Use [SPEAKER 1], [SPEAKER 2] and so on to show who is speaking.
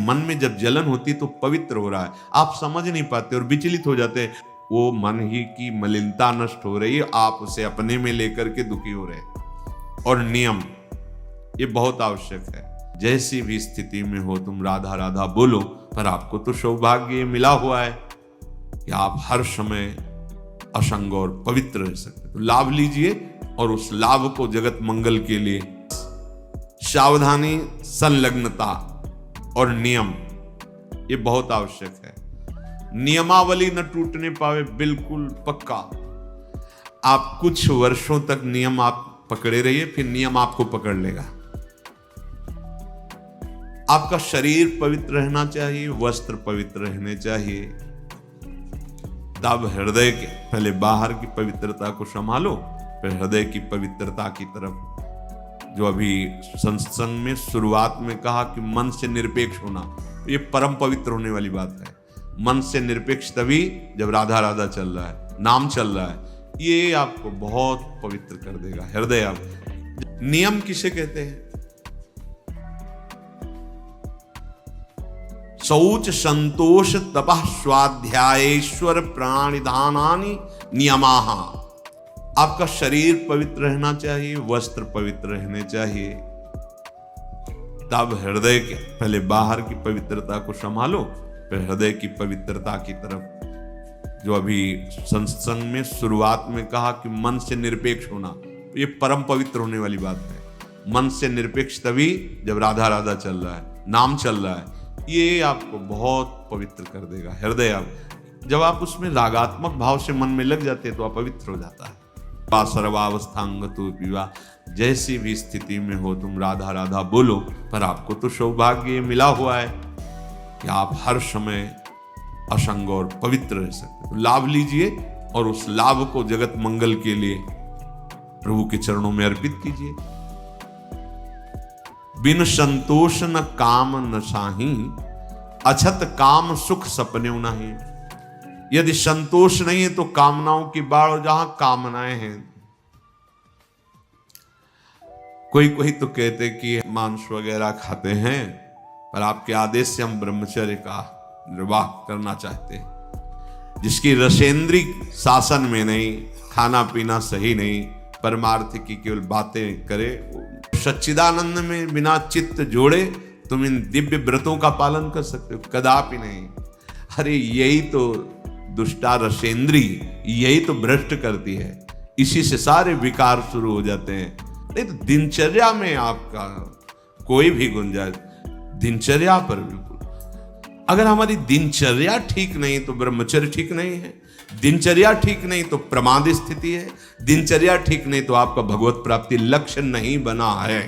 [SPEAKER 1] मन में जब जलन होती तो पवित्र हो रहा है, आप समझ नहीं पाते और विचलित हो जाते हैं। वो मन ही की मलिनता नष्ट हो रही है, आप उसे अपने में लेकर के दुखी हो रहे हैं। और नियम ये बहुत आवश्यक है। जैसी भी स्थिति में हो तुम राधा राधा बोलो, पर आपको तो सौभाग्य मिला हुआ है कि आप हर समय असंग और पवित्र रह सकते, तो लाभ लीजिए और उस लाभ को जगत मंगल के लिए सावधानी, संलग्नता और नियम ये बहुत आवश्यक है। नियमावली न टूटने पावे, बिल्कुल पक्का। आप कुछ वर्षों तक नियम आप पकड़े रहिए, फिर नियम आपको पकड़ लेगा। आपका शरीर पवित्र रहना चाहिए, वस्त्र पवित्र रहने चाहिए। तब हृदय के पहले बाहर की पवित्रता को संभालो, फिर हृदय की पवित्रता की तरफ। जो अभी सत्संग में शुरुआत में कहा कि मन से निरपेक्ष होना, ये परम पवित्र होने वाली बात है। मन से निरपेक्ष तभी जब राधा राधा चल रहा है, नाम चल रहा है, ये आपको बहुत पवित्र कर देगा हृदय। आप नियम किसे कहते हैं? शौच संतोष तपः स्वाध्यायेश्वर प्राणिधानानि नियमाः। आपका शरीर पवित्र रहना चाहिए, वस्त्र पवित्र रहने चाहिए। तब हृदय के पहले बाहर की पवित्रता को संभालो, फिर हृदय की पवित्रता की तरफ। जो अभी सत्संग में शुरुआत में कहा कि मन से निरपेक्ष होना, ये परम पवित्र होने वाली बात है। मन से निरपेक्ष तभी जब राधा राधा चल रहा है, नाम चल रहा है, ये आपको बहुत पवित्र कर देगा हृदय। आप जब आप उसमें रागात्मक भाव से मन में लग जाते हैं तो आप पवित्र हो जाता है। सर्वावस्थांगतो पीवा, जैसी भी स्थिति में हो तुम राधा राधा बोलो, पर आपको तो सौभाग्य मिला हुआ है कि आप हर समय असंग और पवित्र रह सकते, तो लाभ लीजिए और उस लाभ को जगत मंगल के लिए प्रभु के चरणों में अर्पित कीजिए। बिन संतोष न काम न साही, अछत काम सुख सपने नहीं। यदि संतोष नहीं है तो कामनाओं की बाढ़, और जहां कामनाएं हैं, कोई कोई तो कहते कि मांस वगैरह खाते हैं, पर आपके आदेश से हम ब्रह्मचर्य का निर्वाह करना चाहते हैं। जिसकी रसेंद्री शासन में नहीं, खाना पीना सही नहीं, परमार्थ की केवल बातें करे, सच्चिदानंद में बिना चित्त जोड़े तुम इन दिव्य व्रतों का पालन कर सकते हो? कदापि नहीं। अरे यही तो दुष्टा रसेंद्री, यही तो भ्रष्ट करती है। इसी से सारे विकार शुरू हो जाते हैं। नहीं तो दिनचर्या में आपका कोई भी गुंजाइश, दिनचर्या पर बिल्कुल। अगर हमारी दिनचर्या ठीक नहीं तो ब्रह्मचर्य ठीक नहीं है, दिनचर्या ठीक नहीं तो प्रमाद स्थिति है, दिनचर्या ठीक नहीं तो आपका भगवत प्राप्ति लक्ष्य नहीं बना है।